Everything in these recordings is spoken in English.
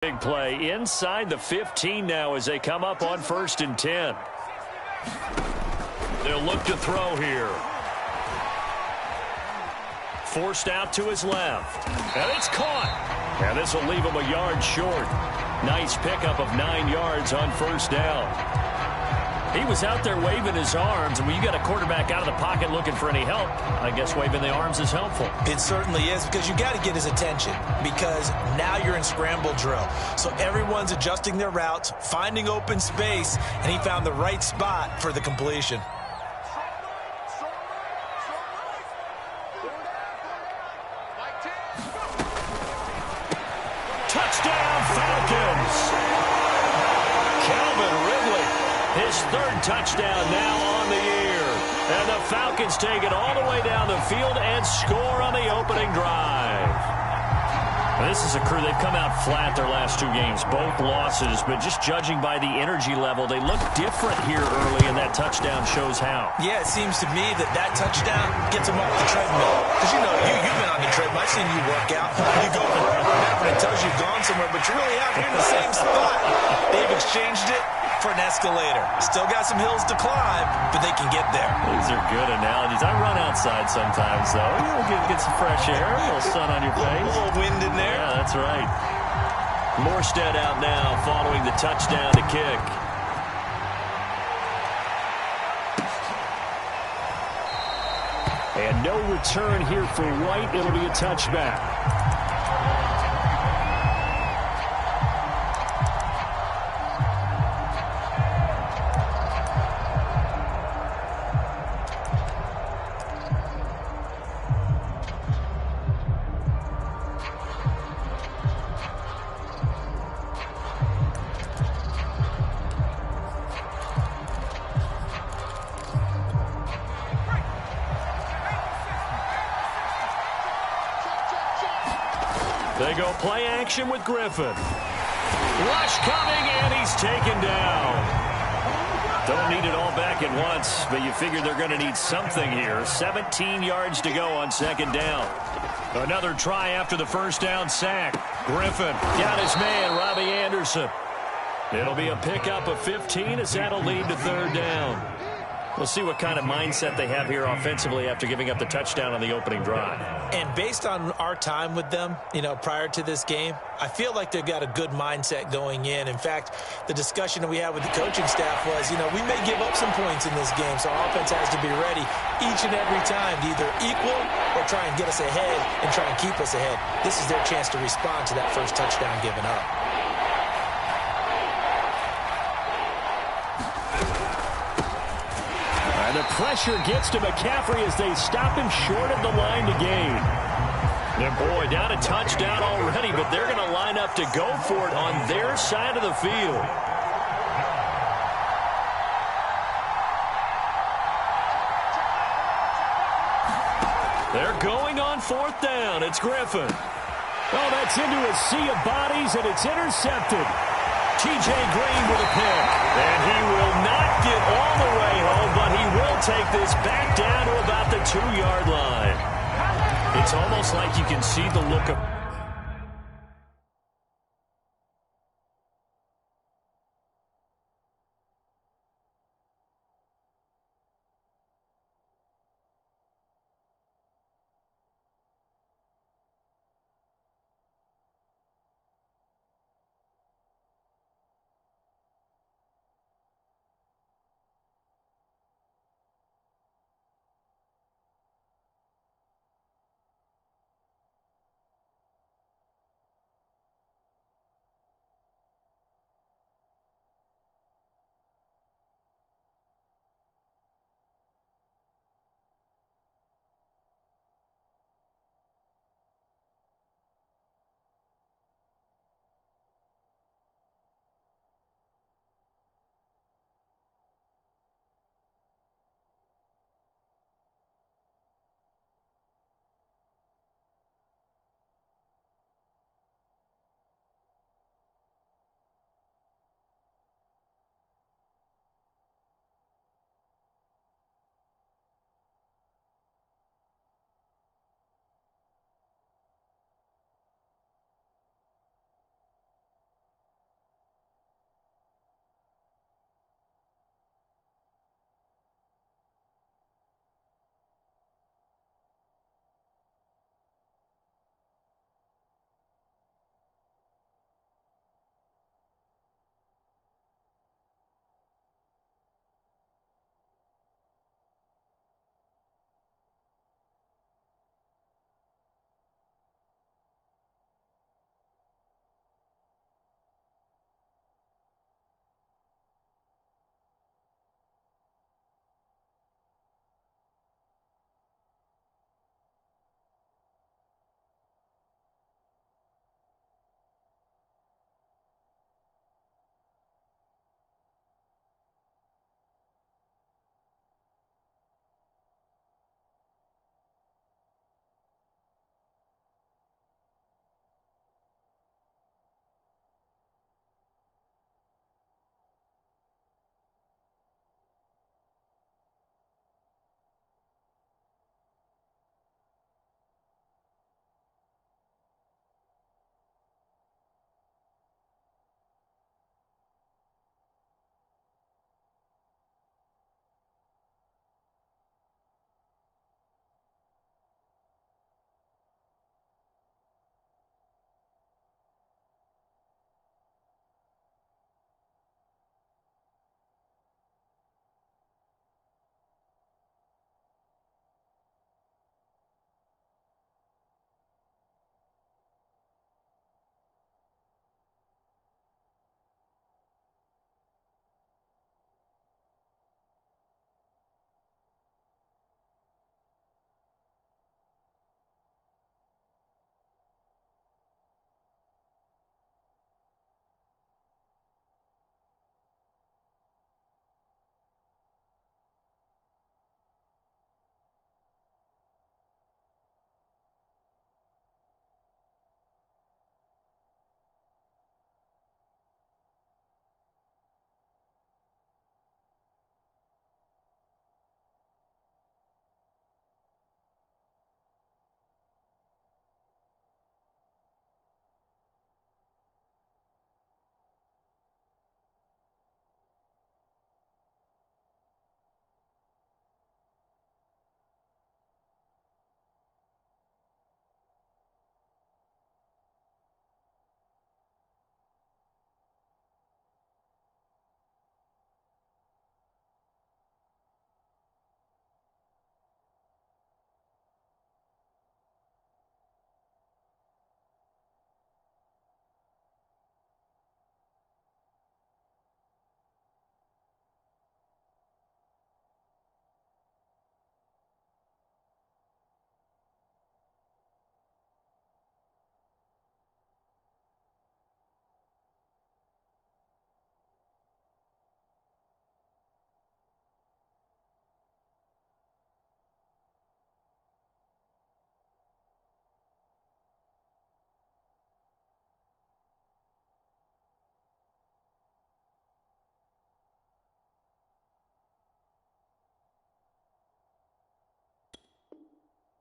Big play inside the 15 now as they come up on 1st and 10. They'll look to throw here. Forced out to his left. And it's caught. And this will leave him a yard short. Nice pickup of 9 yards on 1st down. He was out there waving his arms, and when you got a quarterback out of the pocket looking for any help, I guess waving the arms is helpful. It certainly is, because you got to get his attention, because now you're in scramble drill. So everyone's adjusting their routes, finding open space, and he found the right spot for the completion. Touchdown, Falcons! Calvin Ridley, his 3rd touchdown now on the year. And the Falcons take it all the way down the field and score on the opening drive. This is a crew, they've come out flat their last 2 games, both losses, but just judging by the energy level, they look different here early, and that touchdown shows how. Yeah, it seems to me that touchdown gets them off the treadmill. Because, you know, you've been on the treadmill. I've seen you work out. You go and it tells you you've gone somewhere, but you're really out here in the same spot. They've exchanged it for an escalator. Still got some hills to climb, but they can get there. These are good analogies. I run outside sometimes, though. Get some fresh air, a little sun on your face. A little wind in there. Yeah, that's right. Morstead out now following the touchdown to kick. And no return here for White. It'll be a touchback. They go play action with Griffin. Rush coming, and he's taken down. Don't need it all back at once, but you figure they're going to need something here. 17 yards to go on 2nd down. Another try after the 1st down sack. Griffin got his man, Robbie Anderson. It'll be a pickup of 15 as that'll lead to 3rd down. We'll see what kind of mindset they have here offensively after giving up the touchdown on the opening drive. And based on our time with them, you know, prior to this game, I feel like they've got a good mindset going in. In fact, the discussion that we had with the coaching staff was, you know, we may give up some points in this game, so our offense has to be ready each and every time to either equal or try and get us ahead and try and keep us ahead. This is their chance to respond to that first touchdown given up. And the pressure gets to McCaffrey as they stop him short of the line to gain. And boy, down a touchdown already, but they're going to line up to go for it on their side of the field. They're going on 4th down. It's Griffin. Oh, that's into a sea of bodies, and it's intercepted. T.J. Green with a pick. And he will not get all the way home, but he will take this back down to about the 2-yard line. It's almost like you can see the look of...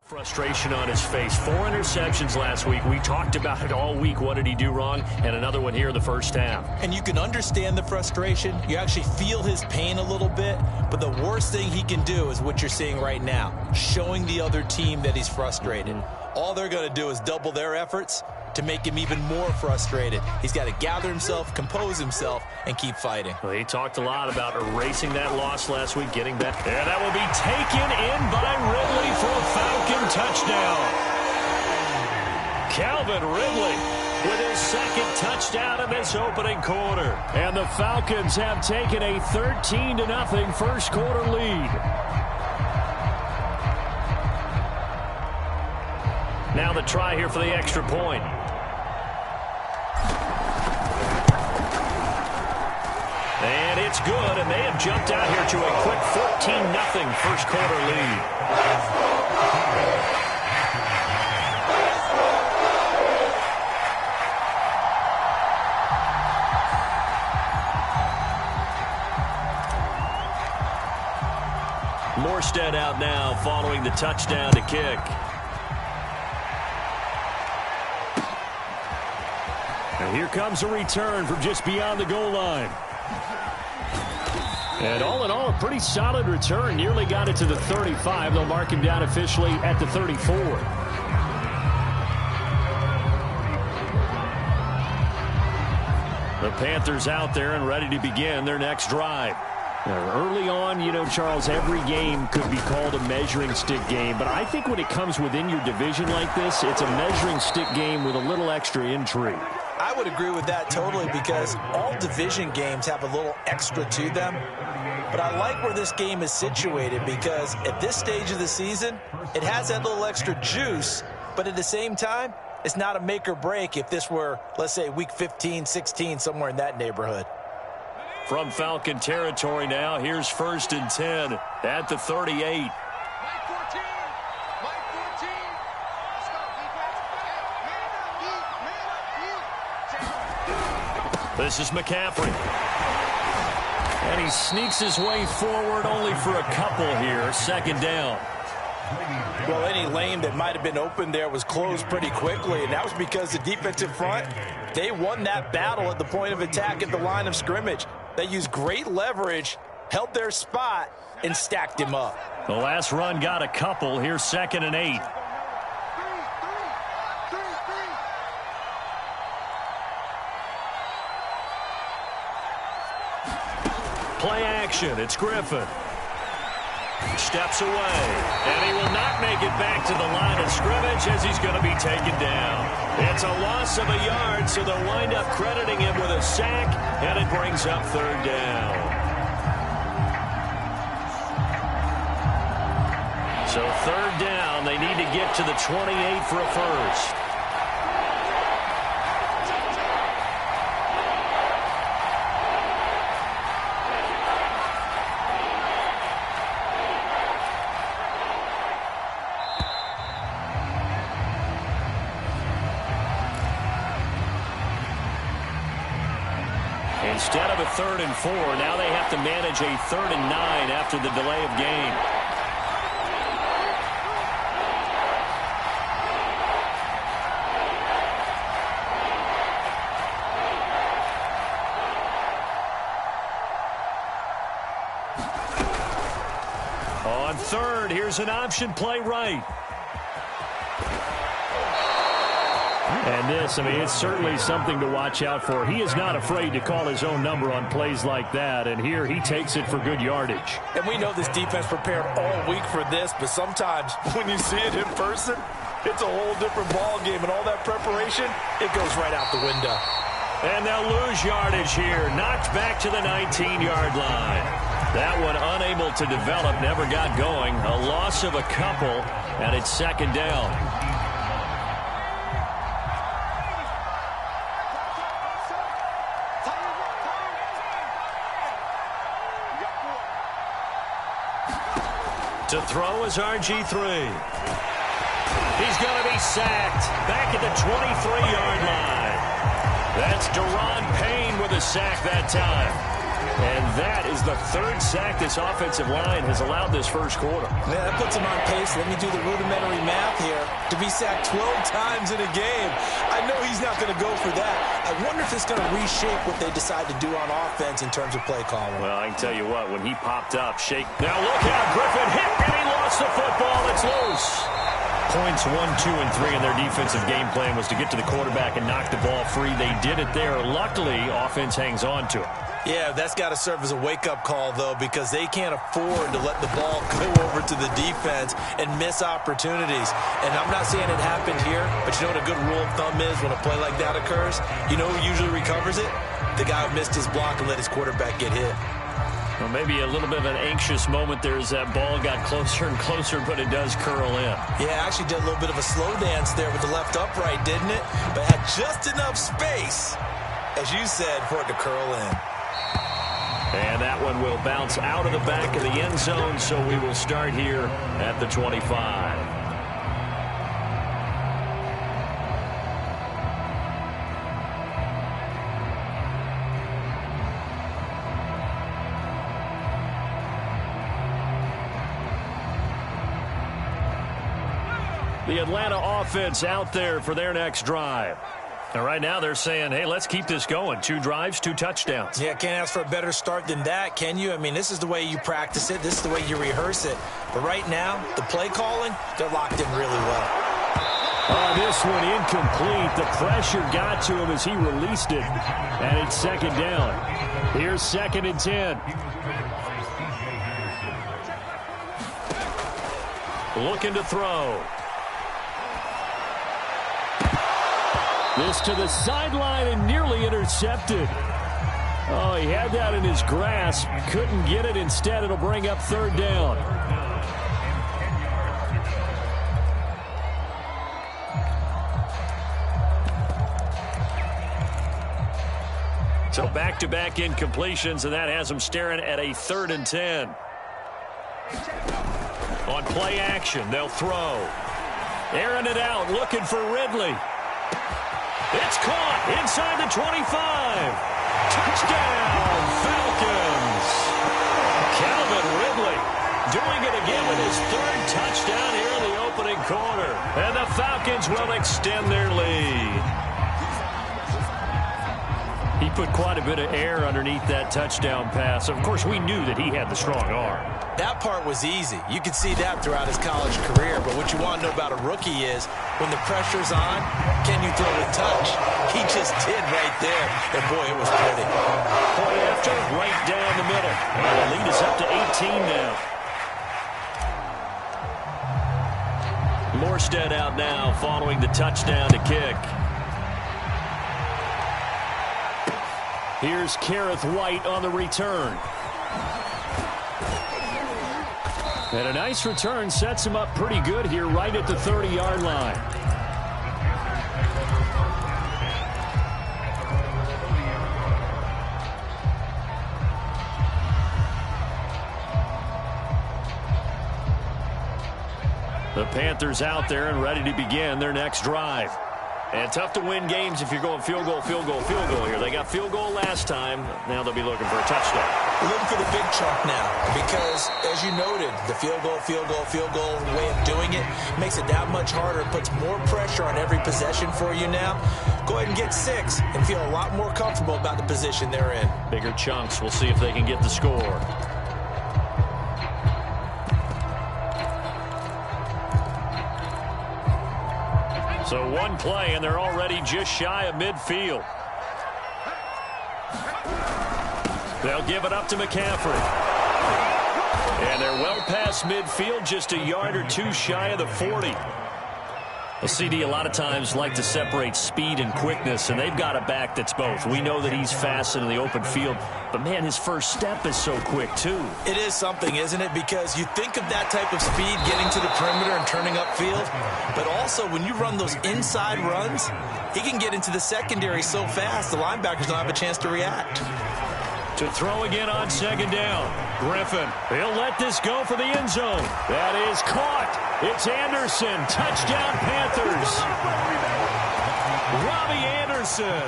Frustration on his face. 4 interceptions last week. We talked about it all week. What did he do wrong? And another one here in the first half. And you can understand the frustration. You actually feel his pain a little bit. But the worst thing he can do is what you're seeing right now, showing the other team that he's frustrated. All they're going to do is double their efforts to make him even more frustrated. He's got to gather himself, compose himself, and keep fighting. Well, he talked a lot about erasing that loss last week, getting back. And that will be taken in by Ridley for a Falcon touchdown. Calvin Ridley with his second touchdown in this opening quarter. And the Falcons have taken a 13-0 first quarter lead. Now the try here for the extra point. And it's good, and they have jumped out here to a quick 14-0 first quarter lead. Morstead out now following the touchdown to kick. And here comes a return from just beyond the goal line. And all in all, a pretty solid return. Nearly got it to the 35. They'll mark him down officially at the 34. The Panthers out there and ready to begin their next drive. Now, early on, you know, Charles, every game could be called a measuring stick game. But I think when it comes within your division like this, it's a measuring stick game with a little extra intrigue. I would agree with that totally because all division games have a little extra to them. But I like where this game is situated because at this stage of the season, it has that little extra juice. But at the same time, it's not a make or break if this were, let's say, week 15, 16, somewhere in that neighborhood. From Falcon territory now, here's 1st and 10 at the 38. This is McCaffrey. And he sneaks his way forward only for a couple here. 2nd down. Well, any lane that might have been open there was closed pretty quickly, and that was because the defensive front, they won that battle at the point of attack at the line of scrimmage. They used great leverage, held their spot, and stacked him up. The last run got a couple. Here's 2nd and 8. Play action. It's Griffin. Steps away. And he will not make it back to the line of scrimmage as he's going to be taken down. It's a loss of a yard, so they'll wind up crediting him with a sack, and it brings up 3rd down. So 3rd down, they need to get to the 28 for a first. Instead of a 3rd and 4, now they have to manage a 3rd and 9 after the delay of game. On 3rd, here's an option play right. And this, I mean, it's certainly something to watch out for. He is not afraid to call his own number on plays like that, and here he takes it for good yardage. And we know this defense prepared all week for this, but sometimes when you see it in person, it's a whole different ball game, and all that preparation, it goes right out the window. And they'll lose yardage here, knocked back to the 19-yard line. That one unable to develop, never got going. A loss of a couple, and it's 2nd down. To throw is RG3. He's going to be sacked back at the 23-yard line. That's Daron Payne with a sack that time. And that is the third sack this offensive line has allowed this first quarter. Yeah, that puts him on pace. Let me do the rudimentary math here. To be sacked 12 times in a game. I know he's not going to go for that. I wonder if it's going to reshape what they decide to do on offense in terms of play calling. Well, I can tell you what, when he popped up, now look out, Griffin hit, and he lost the football. It's loose. Points 1, 2, and 3 in their defensive game plan was to get to the quarterback and knock the ball free. They did it there. Luckily, offense hangs on to it. Yeah, that's got to serve as a wake-up call, though, because they can't afford to let the ball go over to the defense and miss opportunities. And I'm not saying it happened here, but you know what a good rule of thumb is when a play like that occurs? You know who usually recovers it? The guy who missed his block and let his quarterback get hit. Well, maybe a little bit of an anxious moment there as that ball got closer and closer, but it does curl in. Yeah, actually did a little bit of a slow dance there with the left upright, didn't it? But had just enough space, as you said, for it to curl in. And that one will bounce out of the back of the end zone, so we will start here at the 25. The Atlanta offense out there for their next drive. And right now they're saying, hey, let's keep this going. 2 drives, 2 touchdowns. Yeah, can't ask for a better start than that, can you? I mean, this is the way you practice it. This is the way you rehearse it. But right now, the play calling, they're locked in really well. This one incomplete. The pressure got to him as he released it. And it's second down. Here's 2nd and 10. Looking to throw. This to the sideline and nearly intercepted. Oh, he had that in his grasp. Couldn't get it. Instead, it'll bring up 3rd down. So back-to-back incompletions, and that has him staring at a 3rd and 10. On play action, they'll throw. Airing it out, looking for Ridley. It's caught inside the 25. Touchdown, Falcons. Calvin Ridley doing it again with his 3rd touchdown here in the opening quarter. And the Falcons will extend their lead. He put quite a bit of air underneath that touchdown pass. Of course, we knew that he had the strong arm. That part was easy. You could see that throughout his college career. But what you want to know about a rookie is when the pressure's on, can you throw a touch? He just did right there. And, boy, it was pretty. Point after, right down the middle. And the lead is up to 18 now. Morstead out now following the touchdown to kick. Here's Kareth White on the return. And a nice return sets him up pretty good here right at the 30-yard line. The Panthers out there and ready to begin their next drive. And tough to win games if you're going field goal, field goal, field goal here. They got field goal last time. Now they'll be looking for a touchdown. We're looking for the big chunk now because, as you noted, the field goal way of doing it makes it that much harder. It puts more pressure on every possession for you now. Go ahead and get 6 and feel a lot more comfortable about the position they're in. Bigger chunks. We'll see if they can get the score. So one play, and they're already just shy of midfield. They'll give it up to McCaffrey. And they're well past midfield, just a yard or 2 shy of the 40. Well, CD a lot of times like to separate speed and quickness, and they've got a back that's both. We know that he's fast in the open field, but, man, his first step is so quick, too. It is something, isn't it? Because you think of that type of speed getting to the perimeter and turning upfield, but also when you run those inside runs, he can get into the secondary so fast the linebackers don't have a chance to react. To throw again on 2nd down. Griffin, he'll let this go for the end zone. That is caught. It's Anderson. Touchdown, Panthers. Robbie Anderson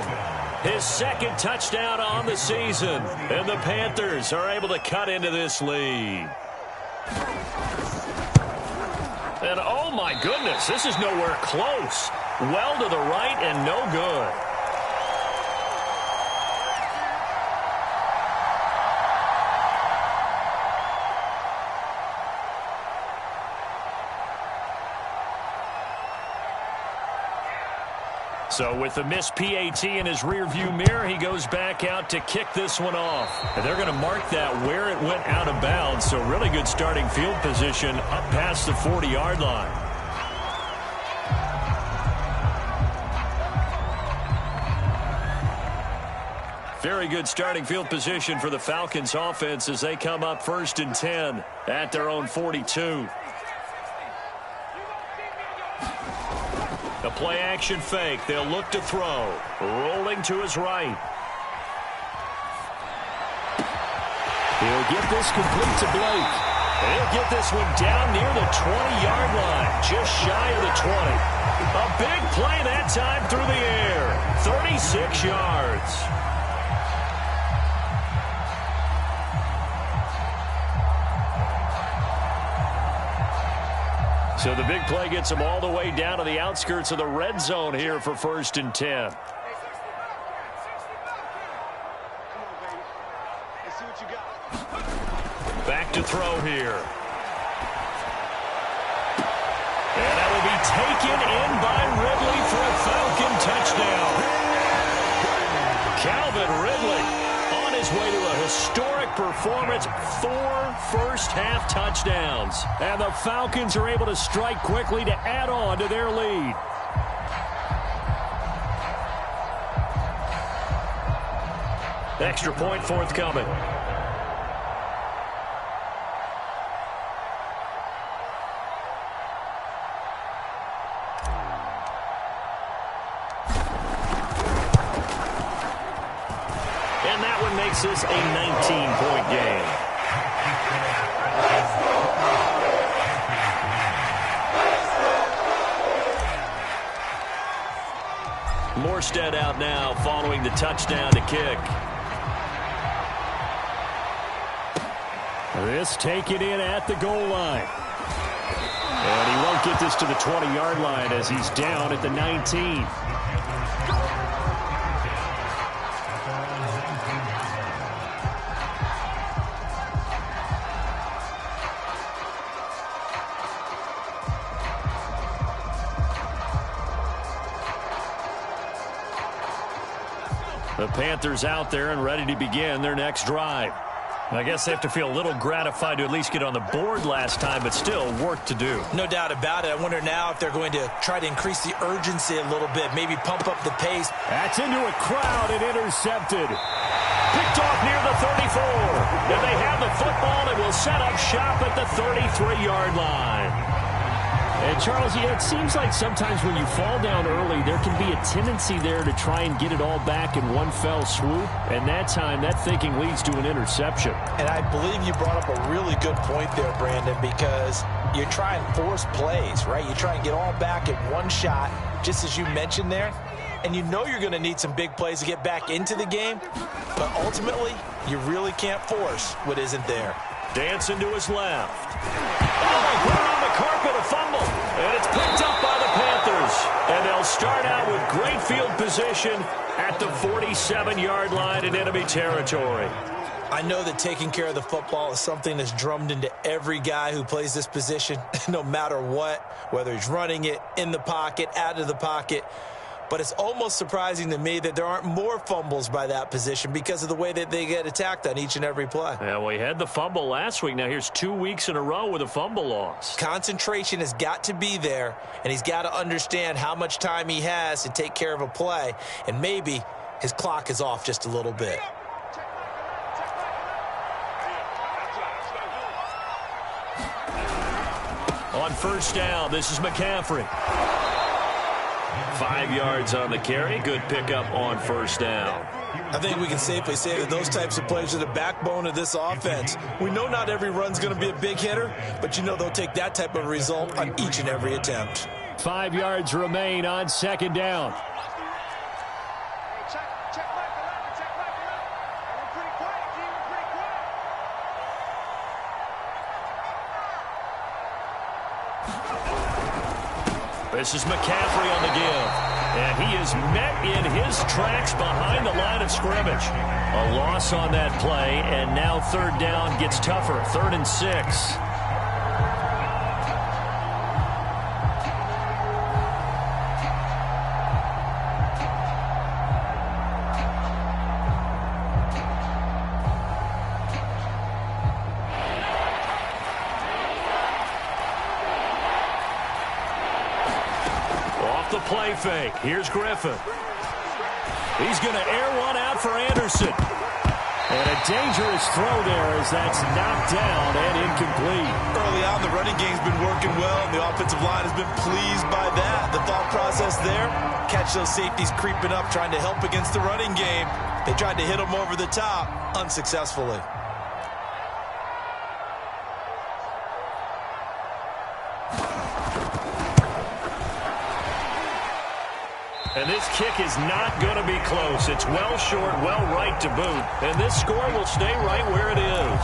His second touchdown on the season. And the Panthers are able to cut into this lead. And oh my goodness, this is nowhere close. Well to the right and no good. So with the missed PAT in his rearview mirror, he goes back out to kick this one off. And they're going to mark that where it went out of bounds. So really good starting field position up past the 40-yard line. Very good starting field position for the Falcons offense as they come up 1st and 10 at their own 42. The play-action fake. They'll look to throw. Rolling to his right. He'll get this complete to Blake. And he'll get this one down near the 20-yard line, just shy of the 20. A big play that time through the air. 36 yards. So the big play gets him all the way down to the outskirts of the red zone here for 1st and 10. Back to throw here. And that will be taken in by Ridley for a Falcon touchdown. Calvin Ridley on his way to a historic performance, 4 first-half touchdowns. And the Falcons are able to strike quickly to add on to their lead. Extra point forthcoming. And that one makes this a 19-point game. Morstead out now following the touchdown to kick. This taken in at the goal line. And he won't get this to the 20-yard line as he's down at the 19. The Panthers out there and ready to begin their next drive. I guess they have to feel a little gratified to at least get on the board last time, but still work to do. No doubt about it. I wonder now if they're going to try to increase the urgency a little bit, maybe pump up the pace. That's into a crowd and intercepted. Picked off near the 34. And they have the football and will set up shop at the 33-yard line. And, Charles, yeah, it seems like sometimes when you fall down early, there can be a tendency there to try and get it all back in one fell swoop. And that time, that thinking leads to an interception. And I believe you brought up a really good point there, Brandon, because you try and force plays, right? You try and get all back in one shot, just as you mentioned there. And you know you're going to need some big plays to get back into the game. But ultimately, you really can't force what isn't there. Dancing to his left. Oh, put it on the carpet, a fumble. And it's picked up by the Panthers. And they'll start out with great field position at the 47-yard line in enemy territory. I know that taking care of the football is something that's drummed into every guy who plays this position, no matter what, whether he's running it, in the pocket, out of the pocket. But it's almost surprising to me that there aren't more fumbles by that position because of the way that they get attacked on each and every play. Yeah, well, he had the fumble last week. Now here's 2 weeks in a row with a fumble loss. Concentration has got to be there, and he's got to understand how much time he has to take care of a play, and maybe his clock is off just a little bit. On first down, this is McCaffrey. 5 yards on the carry. Good pickup on first down. I think we can safely say that those types of plays are the backbone of this offense. We know not every run's going to be a big hitter, but you know they'll take that type of result on each and every attempt. 5 yards remain on second down. This is McCaffrey on the give. And he is met in his tracks behind the line of scrimmage. A loss on that play, and now third down gets tougher. 3rd and 6. The play fake. Here's Griffin. He's going to air one out for Anderson. And a dangerous throw there as that's knocked down and incomplete. Early on, the running game's been working well, and the offensive line has been pleased by that. The thought process there, catch those safeties creeping up, trying to help against the running game. They tried to hit them over the top, unsuccessfully. And this kick is not going to be close. It's well short, well right to boot. And this score will stay right where it is.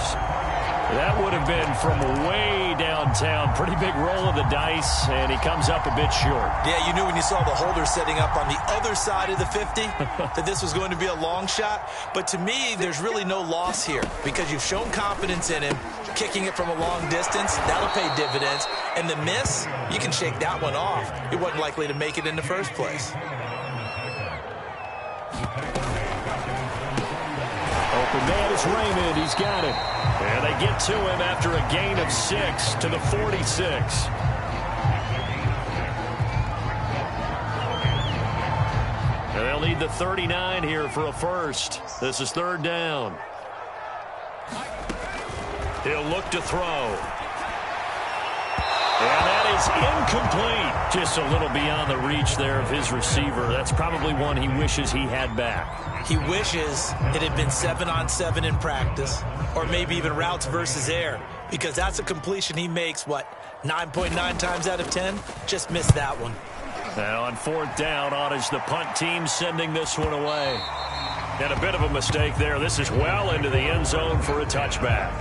That would have been from way downtown. Pretty big roll of the dice, and he comes up a bit short. Yeah, you knew when you saw the holder setting up on the other side of the 50 that this was going to be a long shot. But to me, there's really no loss here because you've shown confidence in him. Kicking it from a long distance, that'll pay dividends. And the miss, you can shake that one off. He wasn't likely to make it in the first place. Open man is Raymond. He's got it. And they get to him after a gain of 6 to the 46. And they'll need the 39 here for a first. This is 3rd down. He'll look to throw. And that is incomplete. Just a little beyond the reach there of his receiver. That's probably one he wishes he had back. He wishes it had been 7-on-7 in practice, or maybe even routes versus air, because that's a completion he makes, 9.9 times out of 10? Just missed that one. Now on 4th down, on is the punt team sending this one away. And a bit of a mistake there. This is well into the end zone for a touchback.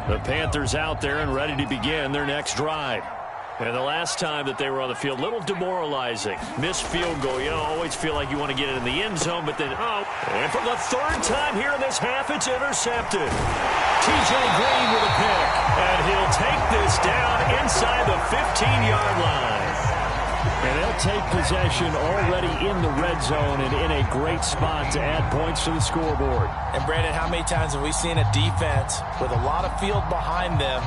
The Panthers out there and ready to begin their next drive. And the last time that they were on the field, a little demoralizing. Missed field goal. You know, always feel like you want to get it in the end zone, but then, and for the 3rd time here in this half, it's intercepted. T.J. Green with a pick. And he'll take this down inside the 15-yard line. And they'll take possession already in the red zone and in a great spot to add points to the scoreboard. And, Brandon, how many times have we seen a defense with a lot of field behind them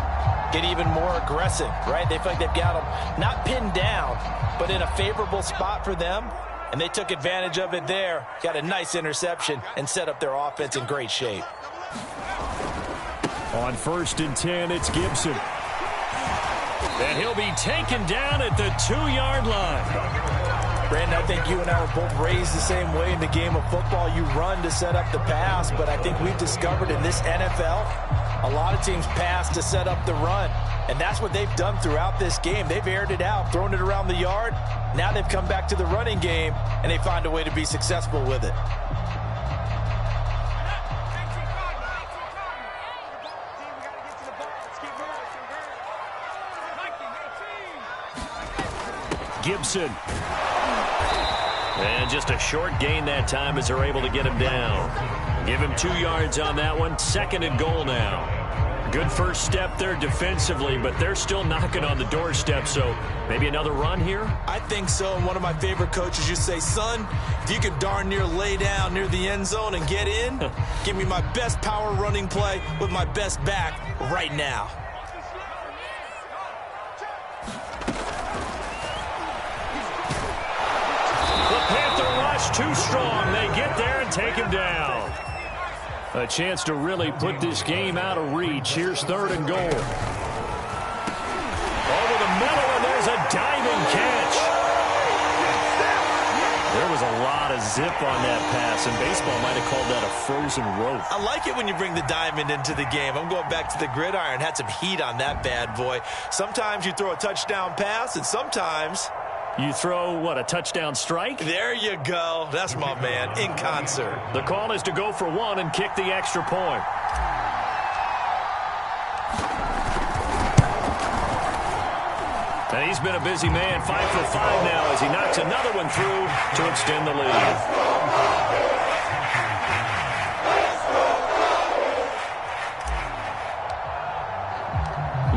get even more aggressive, right? They feel like they've got them not pinned down, but in a favorable spot for them, and they took advantage of it there. Got a nice interception and set up their offense in great shape. On 1st and 10, it's Gibson. And he'll be taken down at the 2-yard line. Brandon, I think you and I were both raised the same way in the game of football. You run to set up the pass, but I think we've discovered in this NFL, a lot of teams pass to set up the run. And that's what they've done throughout this game. They've aired it out, thrown it around the yard. Now they've come back to the running game, and they find a way to be successful with it. Gibson. And just a short gain that time as they're able to get him down. Give him 2 yards on that one. 2nd and goal now. Good first step there defensively, but they're still knocking on the doorstep, so maybe another run here? I think so. And one of my favorite coaches used to say, son, if you could darn near lay down near the end zone and get in, give me my best power running play with my best back right now. Too strong. They get there and take him down. A chance to really put this game out of reach. Here's 3rd and goal. Over the middle, and there's a diving catch. There was a lot of zip on that pass, and baseball might have called that a frozen rope. I like it when you bring the diamond into the game. I'm going back to the gridiron. Had some heat on that bad boy. Sometimes you throw a touchdown pass, and sometimes you throw, what, a touchdown strike? There you go. That's my man, in concert. The call is to go for one and kick the extra point. And he's been a busy man, 5 for 5 now as he knocks another one through to extend the lead.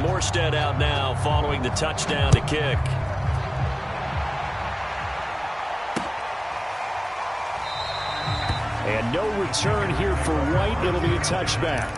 Morstead out now following the touchdown to kick. And no return here for White. It'll be a touchback.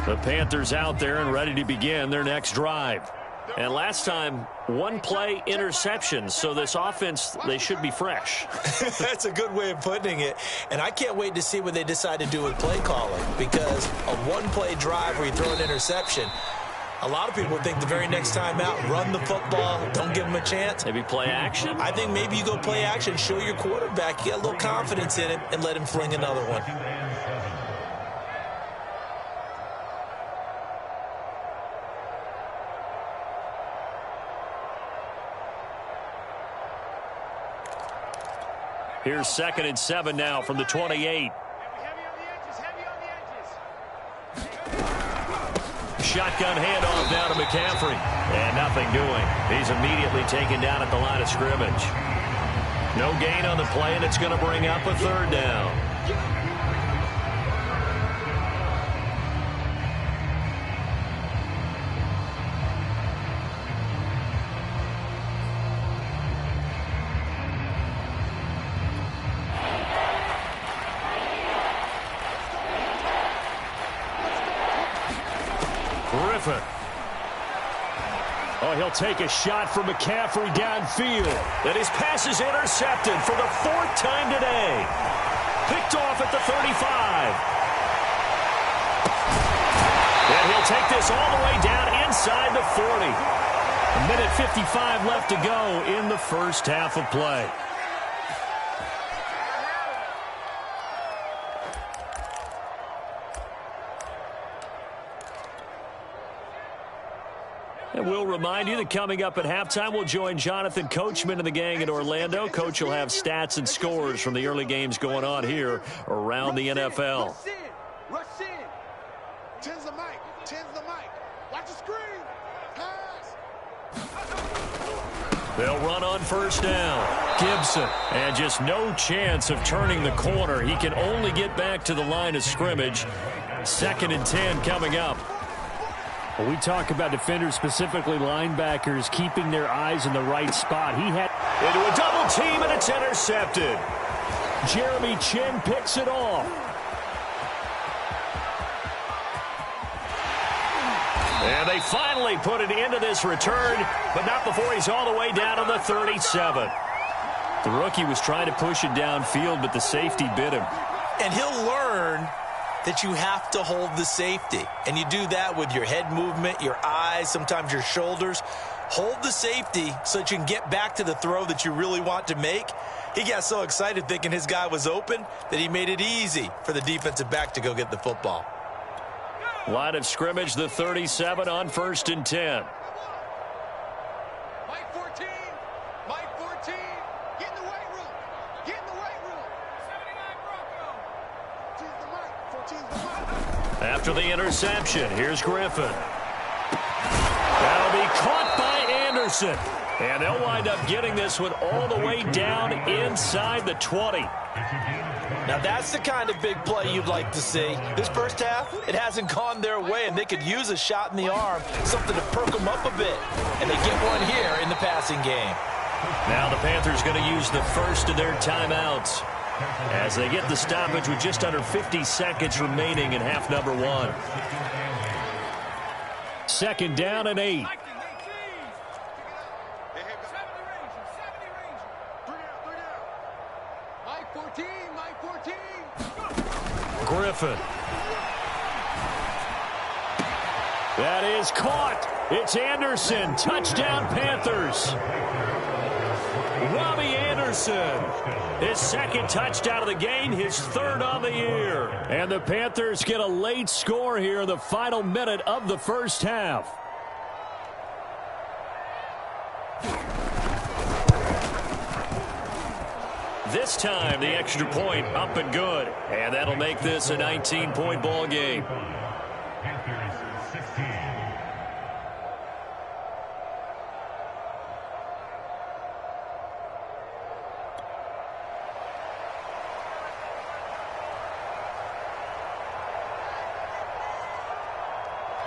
The Panthers out there and ready to begin their next drive. And last time, one play interception, so this offense, they should be fresh. That's a good way of putting it. And I can't wait to see what they decide to do with play calling, because a one-play drive where you throw an interception, a lot of people think the very next time out, run the football, don't give them a chance. Maybe play action? I think maybe you go play action, show your quarterback, you get a little confidence in him, and let him fling another one. Here's 2nd and 7 now from the 28. Shotgun handoff down to McCaffrey. And nothing doing. He's immediately taken down at the line of scrimmage. No gain on the play, and it's going to bring up a 3rd down. Griffin. Oh, he'll take a shot from McCaffrey downfield. And his pass is intercepted for the 4th time today. Picked off at the 35. And he'll take this all the way down inside the 40. A minute 55 left to go in the first half of play. And we'll remind you that coming up at halftime, we'll join Jonathan Coachman and the gang in Orlando. Coach will have stats and scores from the early games going on here around the NFL. Rush in. Rush in. Tens the mic. Tens the mic. Watch the screen. Pass. They'll run on 1st down. Gibson. And just no chance of turning the corner. He can only get back to the line of scrimmage. 2nd and 10 coming up. Well, we talk about defenders, specifically linebackers, keeping their eyes in the right spot. He had into a double team, and it's intercepted. Jeremy Chinn picks it off. And they finally put an end to this return, but not before he's all the way down to the 37. The rookie was trying to push it downfield, but the safety bit him. And he'll learn that you have to hold the safety. And you do that with your head movement, your eyes, sometimes your shoulders. Hold the safety so that you can get back to the throw that you really want to make. He got so excited thinking his guy was open that he made it easy for the defensive back to go get the football. Line of scrimmage, the 37 on 1st and 10. Mike 14. Mike 14. Get in the weight room. Get in the weight room. 79 Bronco. 14's the mic. 14's the mic. After the interception, here's Griffin. That'll be caught by Anderson. And they'll wind up getting this one all the way down inside the 20. Now, that's the kind of big play you'd like to see. This first half, it hasn't gone their way, and they could use a shot in the arm, something to perk them up a bit. And they get one here in the passing game. Now the Panthers going to use the first of their timeouts. as they get the stoppage with just under 50 seconds remaining in half number one. 2nd down and 8. Griffin. That is caught. It's Anderson. Touchdown, Panthers. Robbie Anderson. His 2nd touchdown of the game, his 3rd on the year. And the Panthers get a late score here in the final minute of the first half. This time, the extra point up and good. And that'll make this a 19-point ball game.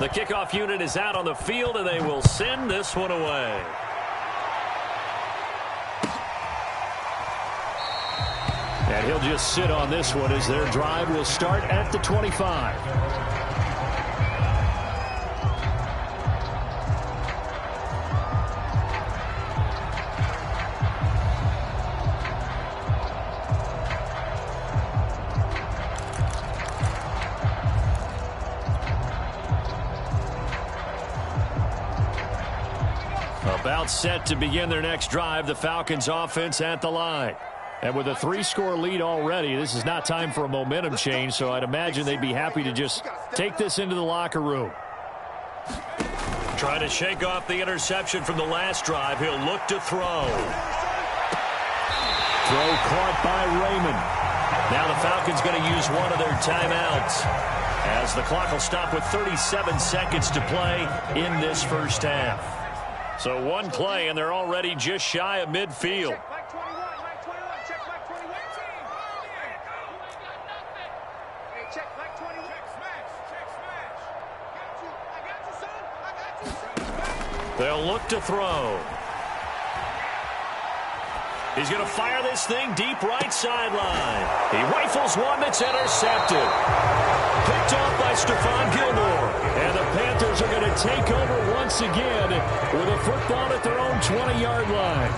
The kickoff unit is out on the field, and they will send this one away. And he'll just sit on this one as their drive will start at the 25. About set to begin their next drive, the Falcons offense at the line. And with a 3-score lead already, this is not time for a momentum change, so I'd imagine they'd be happy to just take this into the locker room. Trying to shake off the interception from the last drive. He'll look to throw. Throw caught by Raymond. Now the Falcons going to use one of their timeouts, as the clock will stop with 37 seconds to play in this first half. So one play, and they're already just shy of midfield. They'll look to throw. He's going to fire this thing deep right sideline. He rifles one that's intercepted. Picked off by Stephon Gilmore. And the Panthers are going to take over once again with a football at their own 20-yard line.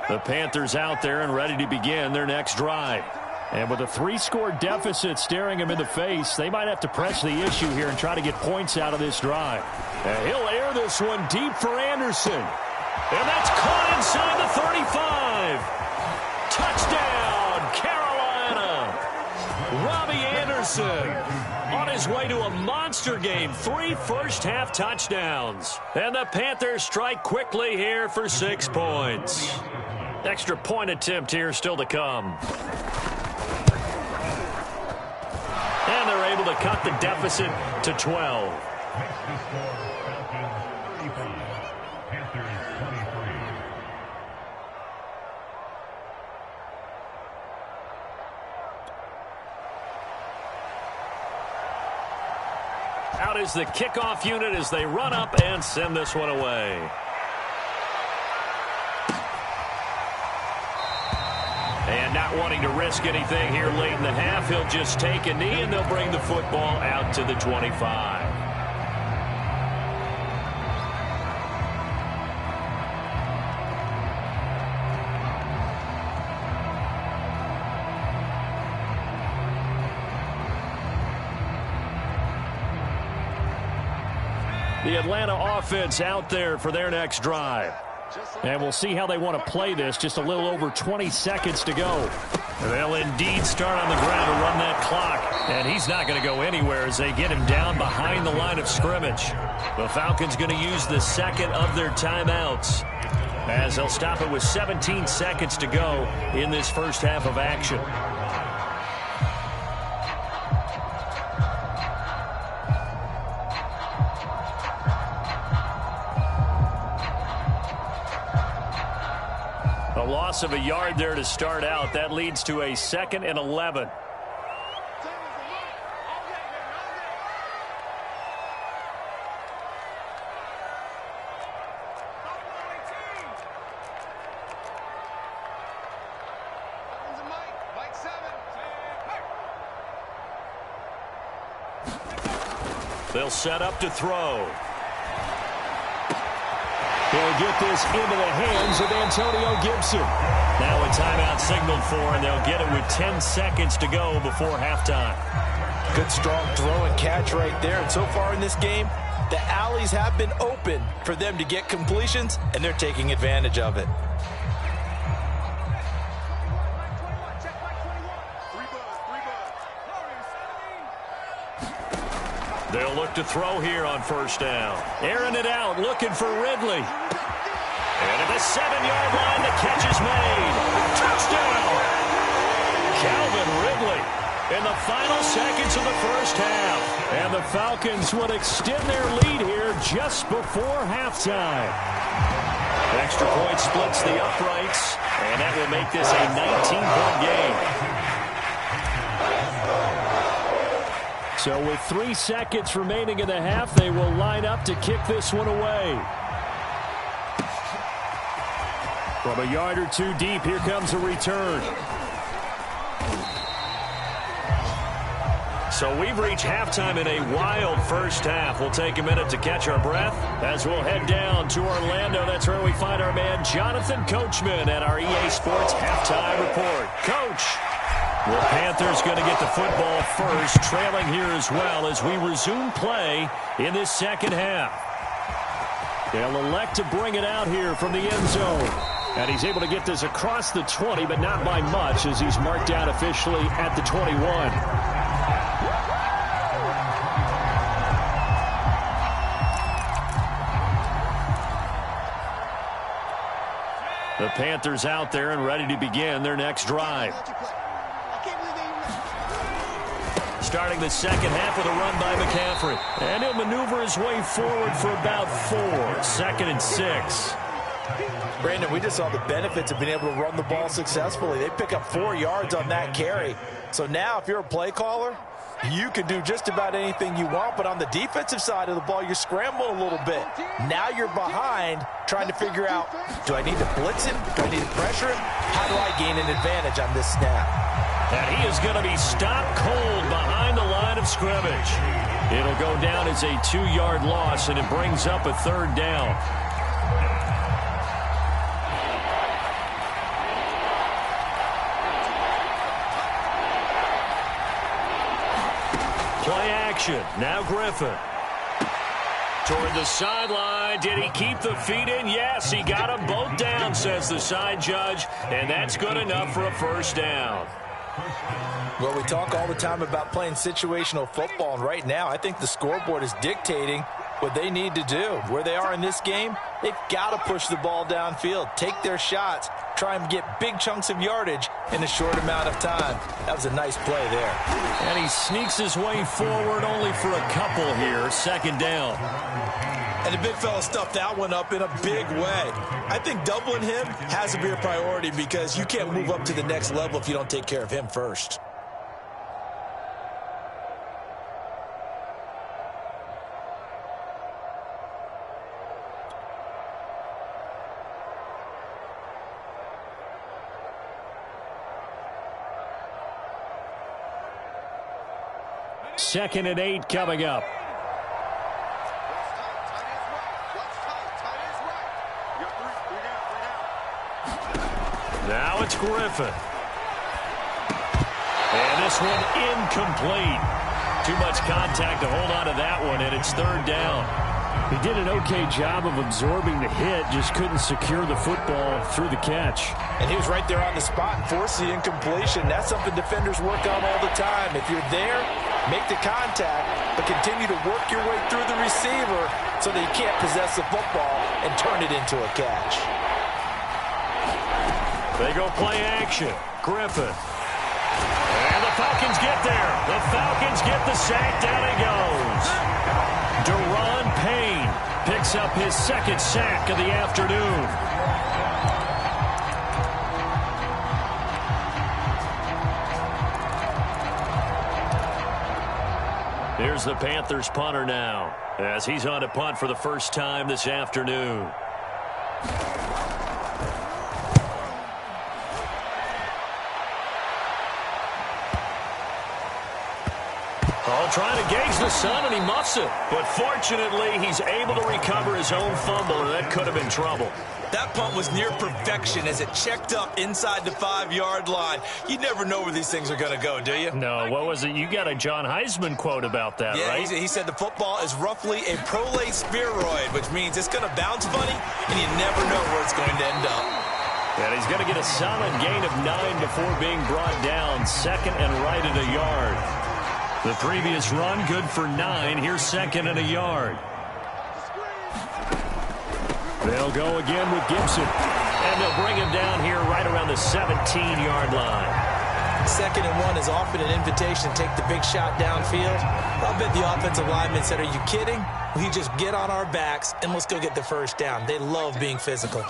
The Panthers out there and ready to begin their next drive. And with a 3-score deficit staring him in the face, they might have to press the issue here and try to get points out of this drive. And he'll air this one deep for Anderson. And that's caught inside the 35. Touchdown, Carolina. Robbie Anderson on his way to a monster game. 3 first-half touchdowns. And the Panthers strike quickly here for 6 points. Extra point attempt here still to come. And they're able to cut the deficit to 12. Out is the kickoff unit as they run up and send this one away. And not wanting to risk anything here late in the half, he'll just take a knee and they'll bring the football out to the 25. The Atlanta offense out there for their next drive. And we'll see how they want to play this. Just a little over 20 seconds to go. They'll indeed start on the ground to run that clock. And he's not going to go anywhere as they get him down behind the line of scrimmage. The Falcons going to use the second of their timeouts, as they'll stop it with 17 seconds to go in this first half of action. loss of a yard there to start out. That leads to a 2nd and 11. They'll set up to throw. He'll get this into the hands of Antonio Gibson. Now a timeout signaled for, and they'll get it with 10 seconds to go before halftime. Good, strong throw and catch right there. And so far in this game, the alleys have been open for them to get completions, and they're taking advantage of it. They'll look to throw here on first down. Airing it out, looking for Ridley. And at the 7-yard line, the catch is made. Touchdown! Calvin Ridley in the final seconds of the first half. And the Falcons would extend their lead here just before halftime. Extra point splits the uprights, and that will make this a 19-point game. So with 3 seconds remaining in the half, they will line up to kick this one away. From a yard or two deep, here comes a return. So we've reached halftime in a wild first half. We'll take a minute to catch our breath as we'll head down to Orlando. That's where we find our man Jonathan Coachman at our EA Sports Halftime Report. Coach! Well, Panthers going to get the football first, trailing here as well as we resume play in this second half. They'll elect to bring it out here from the end zone. And he's able to get this across the 20, but not by much as he's marked down officially at the 21. The Panthers out there and ready to begin their next drive. Starting the second half with a run by McCaffrey. And he'll maneuver his way forward for about 4. 2nd and 6. Brandon, we just saw the benefits of being able to run the ball successfully. They pick up 4 yards on that carry. So now if you're a play caller, you can do just about anything you want. But on the defensive side of the ball, you're scrambling a little bit. Now you're behind trying to figure out, do I need to blitz him? Do I need to pressure him? How do I gain an advantage on this snap? And he is going to be stopped cold behind the line of scrimmage. It'll go down as a 2-yard loss, and it brings up a 3rd down. Play action. Now Griffin. Toward the sideline. Did he keep the feet in? Yes, he got them both down, says the side judge. And that's good enough for a first down. Well, we talk all the time about playing situational football, and right now I think the scoreboard is dictating what they need to do. Where they are in this game, they've got to push the ball downfield, take their shots, try and get big chunks of yardage in a short amount of time. That was a nice play there. And he sneaks his way forward only for a couple here. 2nd down. And the big fella stuffed that one up in a big way. I think doubling him has to be a priority because you can't move up to the next level if you don't take care of him first. Second and 8 coming up. Now it's Griffin. And this one incomplete. Too much contact to hold on to that one, and it's 3rd down. He did an okay job of absorbing the hit, just couldn't secure the football through the catch. And he was right there on the spot and forced the incompletion. That's something defenders work on all the time. If you're there, make the contact, but continue to work your way through the receiver so that you can't possess the football and turn it into a catch. They go play action. Griffin. And the Falcons get there. The Falcons get the sack. Down he goes. Deron Payne picks up his 2nd sack of the afternoon. Here's the Panthers punter now, as he's on to punt for the first time this afternoon. Trying to gauge the sun, and he muffs it. But fortunately, he's able to recover his own fumble, and that could have been trouble. That punt was near perfection as it checked up inside the 5-yard line. You never know where these things are going to go, do you? No, what was it? You got a John Heisman quote about that, right? Yeah, he said the football is roughly a prolate spheroid, which means it's going to bounce funny, and you never know where it's going to end up. And he's going to get a solid gain of 9 before being brought down. Second and right at a yard. The previous run, good for 9. Here's second and a yard. They'll go again with Gibson. And they'll bring him down here right around the 17-yard line. Second and 1 is often an invitation to take the big shot downfield. I'll bet the offensive lineman said, are you kidding? We just get on our backs and let's go get the first down. They love being physical.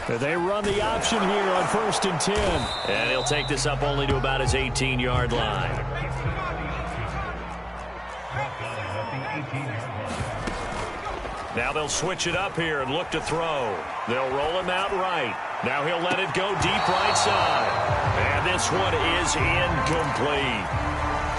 They run the option here on 1st and 10. And he'll take this up only to about his 18-yard line. Now they'll switch it up here and look to throw. They'll roll him out right. Now he'll let it go deep right side. And this one is incomplete.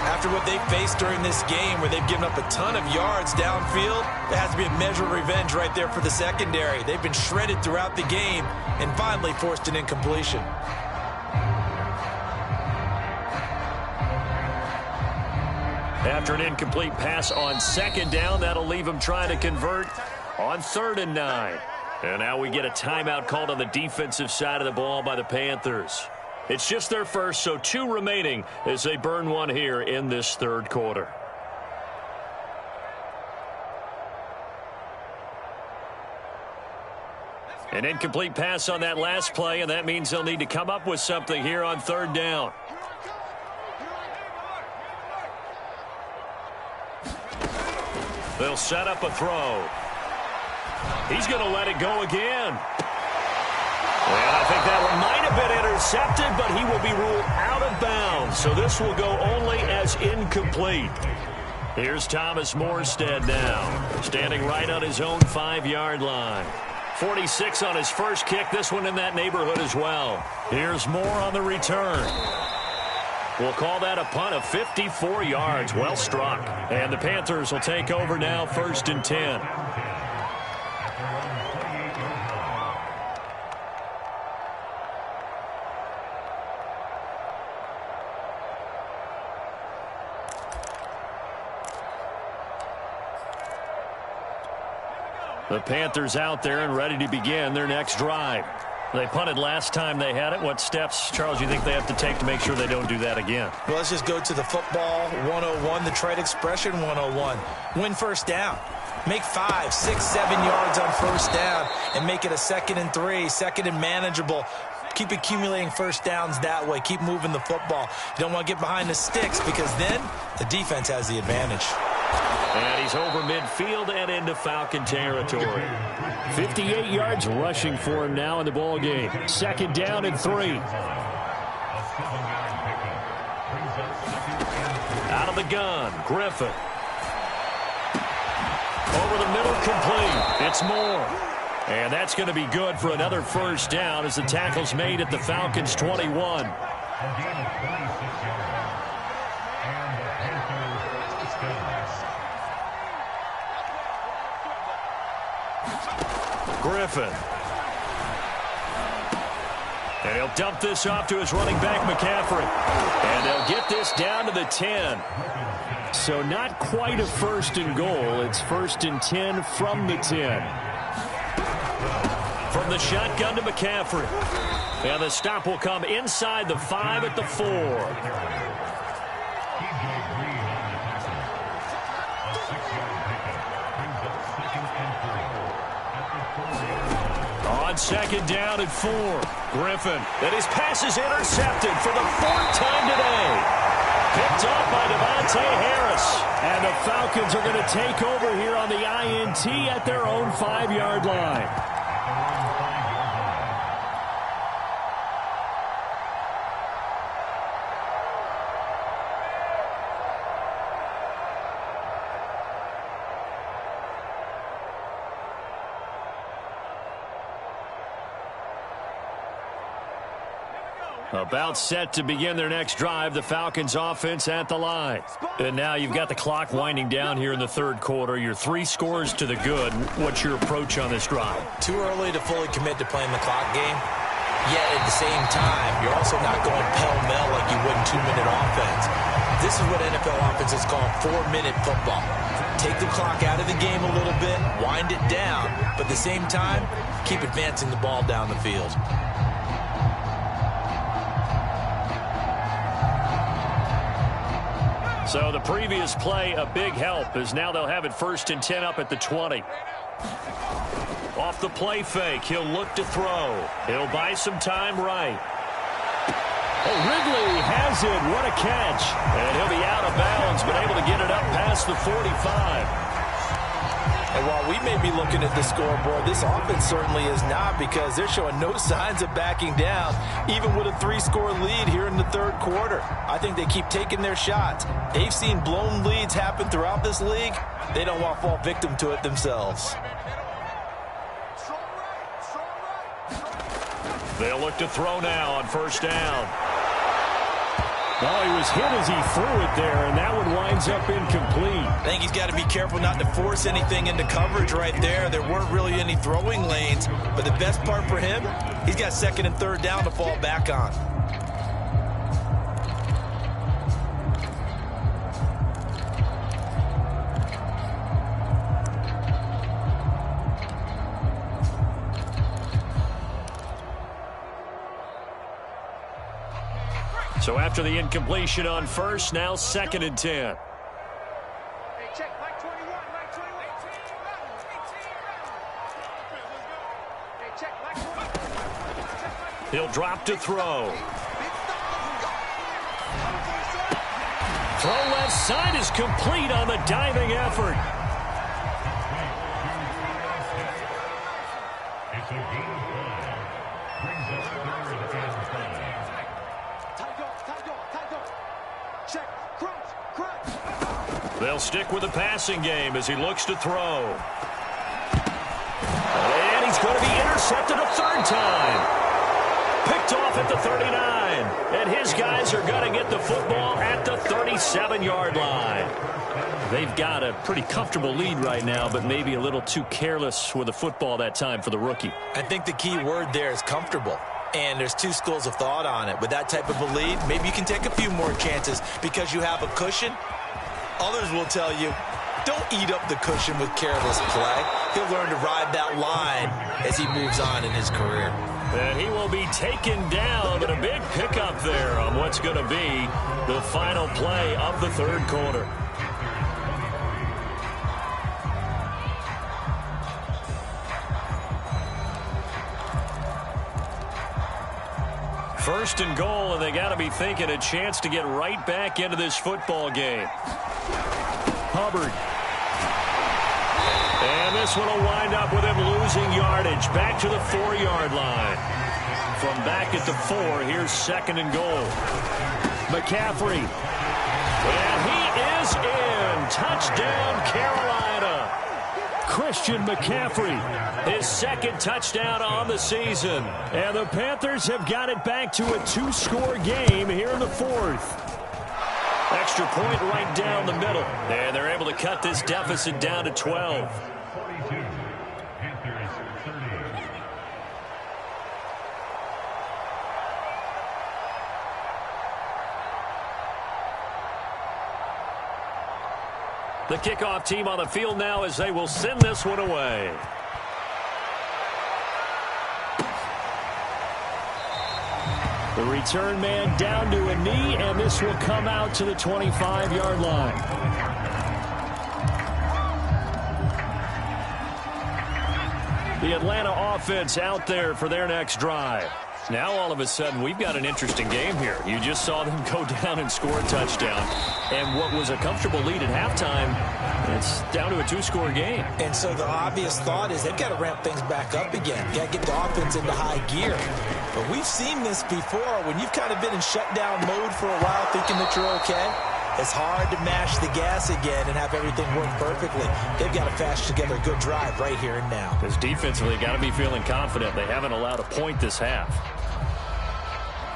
After what they faced during this game where they've given up a ton of yards downfield, there has to be a measure of revenge right there for the secondary. They've been shredded throughout the game and finally forced an incompletion. After an incomplete pass on second down, that'll leave him trying to convert on 3rd and 9. And now we get a timeout called on the defensive side of the ball by the Panthers. It's just their first, so 2 remaining as they burn one here in this 3rd quarter. An incomplete pass on that last play, and that means they'll need to come up with something here on 3rd down. They'll set up a throw. He's going to let it go again. And I think that one might have been intercepted, but he will be ruled out of bounds. So this will go only as incomplete. Here's Thomas Morstead now, standing right on his own 5-yard line. 46 on his first kick, this one in that neighborhood as well. Here's Moore on the return. We'll call that a punt of 54 yards. Well struck. And the Panthers will take over now, 1st and 10. The Panthers out there and ready to begin their next drive. They punted last time they had it. What steps, Charles, you think they have to take to make sure they don't do that again? Well, let's just go to the football 101, the trade expression 101. Win first down. Make 5, 6, 7 yards on first down and make it a 2nd and 3, 2nd and manageable. Keep accumulating first downs that way. Keep moving the football. You don't want to get behind the sticks because then the defense has the advantage. And he's over midfield and into Falcon territory. 58 yards rushing for him now in the ball game. 2nd down and 3. Out of the gun, Griffin. Over the middle, complete. It's Moore. And that's going to be good for another first down as the tackle's made at the Falcons' 21. Griffin. And he'll dump this off to his running back, McCaffrey. And they'll get this down to the 10. So not quite a 1st and goal. It's 1st and 10 from the 10. From the shotgun to McCaffrey. And the stop will come inside the 5 at the 4. On 2nd down and 4. Griffin. And his pass is intercepted for the 4th time today. Picked off by Devontae Harris. And the Falcons are going to take over here on the INT at their own 5-yard line. About set to begin their next drive, the Falcons offense at the line. And now you've got the clock winding down here in the third quarter. You're 3 scores to the good. What's your approach on this drive? Too early to fully commit to playing the clock game. Yet at the same time, you're also not going pell-mell like you would in 2-minute offense. This is what NFL offenses call 4-minute football. Take the clock out of the game a little bit, wind it down, but at the same time, keep advancing the ball down the field. So the previous play, a big help, as now they'll have it 1st and 10 up at the 20. Off the play fake, he'll look to throw. He'll buy some time right. Oh, Ridley has it. What a catch. And he'll be out of bounds, but able to get it up past the 45. And while we may be looking at the scoreboard, this offense certainly is not, because they're showing no signs of backing down, even with a 3-score lead here in the third quarter. I think they keep taking their shots. They've seen blown leads happen throughout this league. They don't want to fall victim to it themselves. They'll look to throw now on 1st down. Oh, he was hit as he threw it there, and that one winds up incomplete. I think he's got to be careful not to force anything into coverage right there. There weren't really any throwing lanes, but the best part for him, he's got 2nd and 3rd down to fall back on. So after the incompletion on 1st, now 2nd and 10. He'll drop to throw. Throw left side is complete on the diving effort. They'll stick with the passing game as he looks to throw. And he's going to be intercepted a 3rd time. Picked off at the 39. And his guys are going to get the football at the 37-yard line. They've got a pretty comfortable lead right now, but maybe a little too careless with the football that time for the rookie. I think the key word there is comfortable. And there's 2 schools of thought on it. With that type of a lead, maybe you can take a few more chances because you have a cushion. Others will tell you, don't eat up the cushion with careless play. He'll learn to ride that line as he moves on in his career. And he will be taken down, but a big pickup there on what's going to be the final play of the third quarter. First and goal, and they got to be thinking a chance to get right back into this football game. Hubbard. And this one will wind up with him losing yardage back to the 4-yard line. From back at the 4, here's 2nd and goal. McCaffrey. And he is in. Touchdown, Carolina. Christian McCaffrey. His 2nd touchdown on the season. And the Panthers have got it back to a 2-score game here in the 4th. Extra point right down the middle. And they're able to cut this deficit down to 12. The kickoff team on the field now as they will send this one away. The return man down to a knee, and this will come out to the 25-yard line. The Atlanta offense out there for their next drive. Now all of a sudden we've got an interesting game here. You just saw them go down and score a touchdown. And what was a comfortable lead at halftime, it's down to a 2-score game. And so the obvious thought is they've got to ramp things back up again. Got to get the offense into high gear. But we've seen this before when you've kind of been in shutdown mode for a while thinking that you're okay. It's hard to mash the gas again and have everything work perfectly. They've got to fash together a good drive right here and now. Because defensively, got to be feeling confident. They haven't allowed a point this half.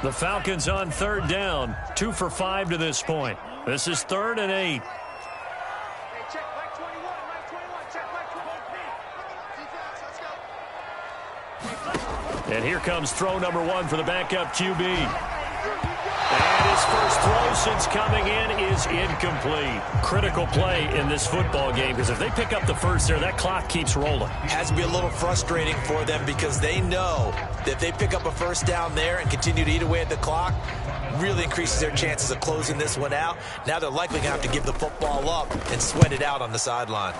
The Falcons on third down, 2 for 5 to this point. This is 3rd and 8. And here comes throw number 1 for the backup QB. And his first throw since coming in is incomplete. Critical play in this football game because if they pick up the first there, that clock keeps rolling. Has to be a little frustrating for them because they know that if they pick up a first down there and continue to eat away at the clock, really increases their chances of closing this one out. Now they're likely going to have to give the football up and sweat it out on the sideline.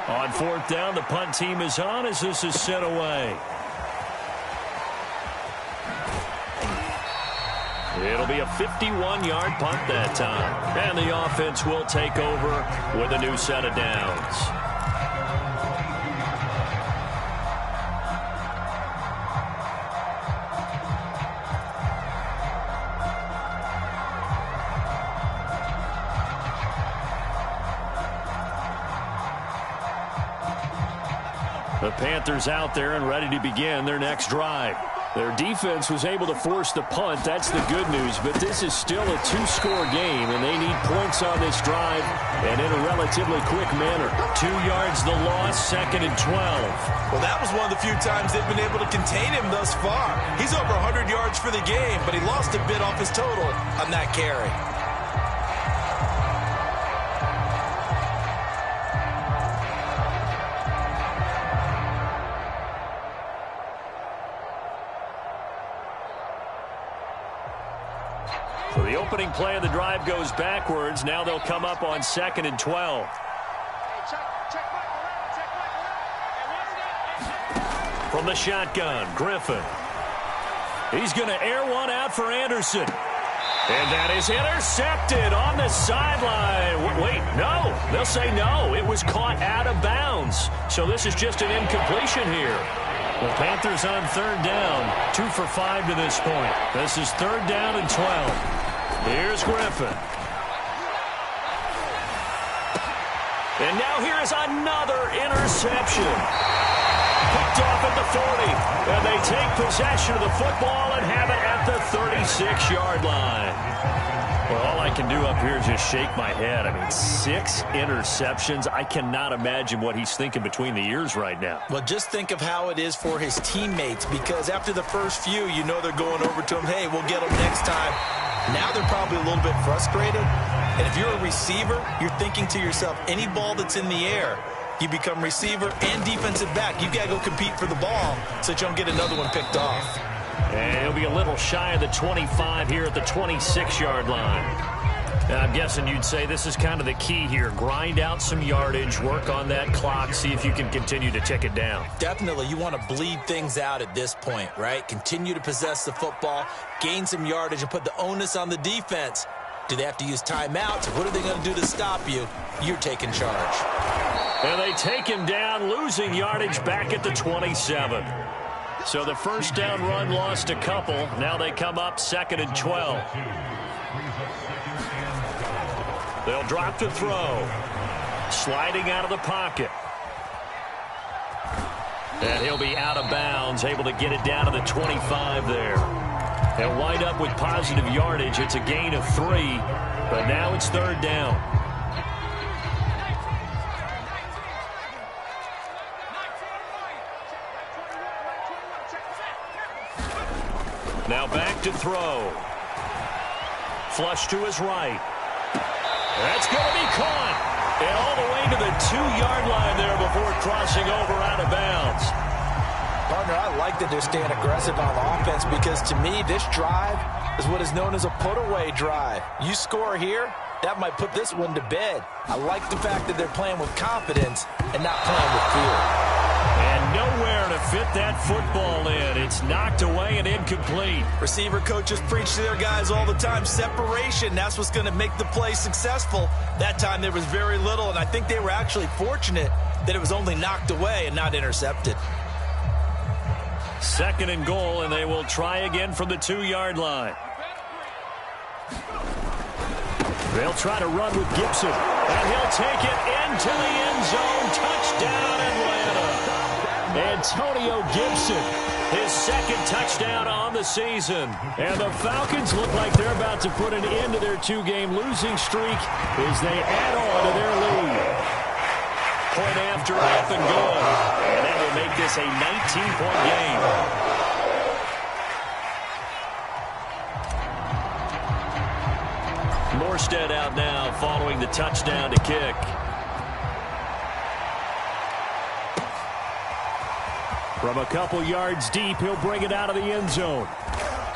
On 4th down, the punt team is on as this is sent away. It'll be a 51-yard punt that time. And the offense will take over with a new set of downs. The Panthers out there and ready to begin their next drive. Their defense was able to force the punt. That's the good news. But this is still a 2-score game, and they need points on this drive and in a relatively quick manner. 2 yards the loss, 2nd and 12. Well, that was one of the few times they've been able to contain him thus far. He's over 100 yards for the game, but he lost a bit off his total on that carry. So the opening play of the drive goes backwards. Now they'll come up on 2nd and 12. From the shotgun, Griffin. He's going to air one out for Anderson. And that is intercepted on the sideline. Wait, no. They'll say no. It was caught out of bounds. So this is just an incompletion here. The Panthers on 3rd down, 2 for 5 to this point. This is 3rd down and 12. Here's Griffin. And now here is another interception. Picked off at the 40. And they take possession of the football and have it at the 36-yard line. Well, all I can do up here is just shake my head. I mean, 6 interceptions. I cannot imagine what he's thinking between the ears right now. Well, just think of how it is for his teammates, because after the first few, you know they're going over to him, hey, we'll get them next time. Now they're probably a little bit frustrated. And if you're a receiver, you're thinking to yourself, any ball that's in the air, you become receiver and defensive back. You got to go compete for the ball so that you don't get another one picked off. And he'll be a little shy of the 25 here at the 26-yard line. Now, I'm guessing you'd say this is kind of the key here. Grind out some yardage, work on that clock, see if you can continue to tick it down. Definitely. You want to bleed things out at this point, right? Continue to possess the football, gain some yardage, and put the onus on the defense. Do they have to use timeouts? What are they going to do to stop you? You're taking charge. And they take him down, losing yardage back at the 27. So the first down run lost a couple. Now they come up 2nd and 12. They'll drop to throw. Sliding out of the pocket. And he'll be out of bounds, able to get it down to the 25 there. They'll wind up with positive yardage. It's a gain of 3, but now it's 3rd down. Now back to throw. Flush to his right. That's going to be caught. And all the way to the 2-yard line there before crossing over out of bounds. Partner, I like that they're staying aggressive on offense because to me this drive is what is known as a put-away drive. You score here, that might put this one to bed. I like the fact that they're playing with confidence and not playing with fear. And nowhere to fit that football in. It's knocked away and incomplete. Receiver coaches preach to their guys all the time. Separation, that's what's going to make the play successful. That time there was very little, and I think they were actually fortunate that it was only knocked away and not intercepted. 2nd and goal, and they will try again from the 2-yard line. They'll try to run with Gibson, and he'll take it into the end zone. Touchdown, Atlanta. Antonio Gibson His second touchdown on the season. And the Falcons look like they're about to put an end to their two-game losing streak as they add on to their lead. Point after up and good. And that will make this a 19-point game. Morstead out now following the touchdown to kick. From a couple yards deep, he'll bring it out of the end zone.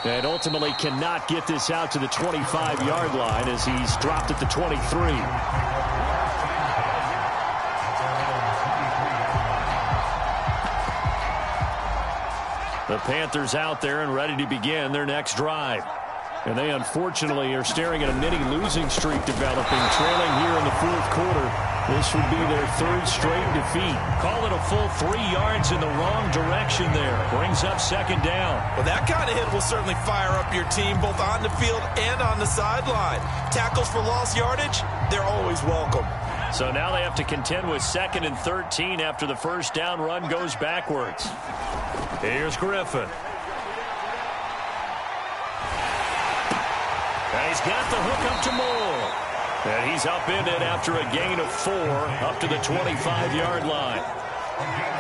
And ultimately cannot get this out to the 25-yard line as he's dropped at the 23. The Panthers out there and ready to begin their next drive. And they unfortunately are staring at a mini losing streak developing, trailing here in the fourth quarter. This would be their third straight defeat. Call it a full 3 yards in the wrong direction there. Brings up second down. Well, that kind of hit will certainly fire up your team both on the field and on the sideline. Tackles for lost yardage, they're always welcome. So now they have to contend with 2nd and 13 after the first down run goes backwards. Here's Griffin. And he's got the hook up to Moore. And he's upended after a gain of 4 up to the 25-yard line.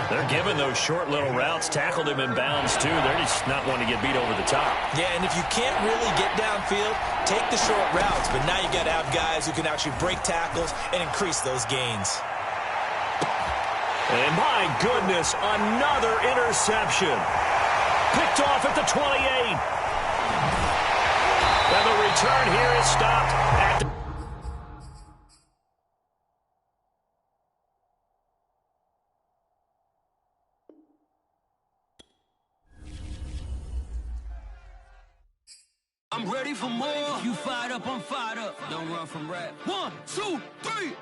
They're giving those short little routes. Tackled him in bounds, too. They're just not wanting to get beat over the top. Yeah, and if you can't really get downfield, take the short routes. But now you got to have guys who can actually break tackles and increase those gains. And my goodness, another interception. Picked off at the 28. And the return here is stopped at the... I'm ready for more. You fired up, I'm fired up. Don't run from rap. 1, 2, 3.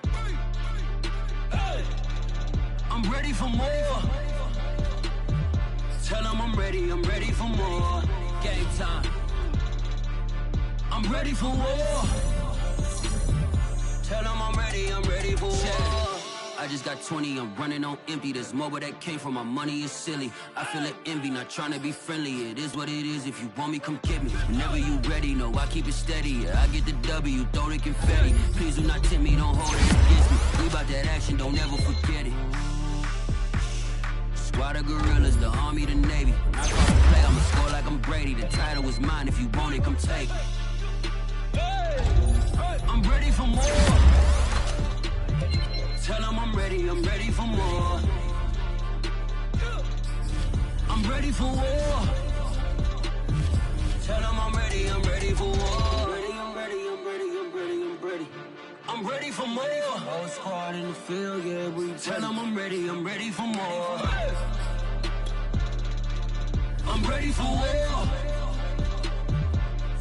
Hey. I'm ready for more. Tell them I'm ready for more. Game time. I'm ready for war. Tell them I'm ready for war. I just got 20, I'm running on empty. There's more where that came from, my money is silly. I feel it envy, not trying to be friendly. It is what it is, if you want me, come get me. Whenever you ready, no, I keep it steady. Yeah, I get the W, throw the confetti. Please do not tempt me, don't hold it against me. We about that action, don't ever forget it. Squad of gorillas, the army, the navy. When I call the play, I'ma score like I'm Brady. The title is mine, if you want it, come take it. I'm ready for more. Tell them I'm ready for more. I'm ready for war. Tell them I'm ready for war. I'm ready for more. Whole squad in the field, yeah, we tell them I'm ready for more. I'm ready for war.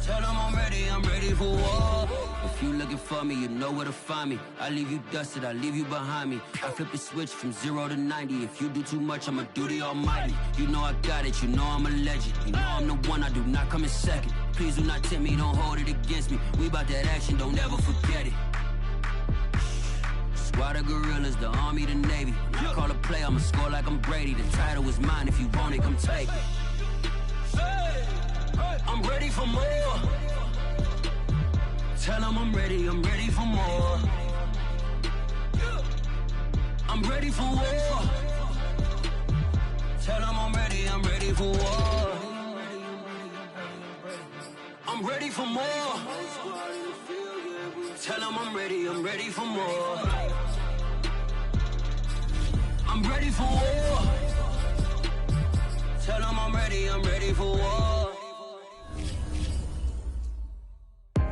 Tell them I'm ready for war. If you looking for me, you know where to find me. I leave you dusted, I leave you behind me. I flip the switch from 0 to 90. If you do too much, I'ma do the almighty. You know I got it, you know I'm a legend. You know I'm the one, I do not come in second. Please do not tempt me, don't hold it against me. We about that action, don't ever forget it. Squad of gorillas, the army, the navy. When I call a play, I'ma score like I'm Brady. The title is mine, if you want it, come take it. I'm ready for more. Tell them I'm ready for more. I'm ready for war. Tell them I'm ready for war. I'm ready for more. Tell them I'm ready for more. I'm ready for war. Tell them I'm ready for war.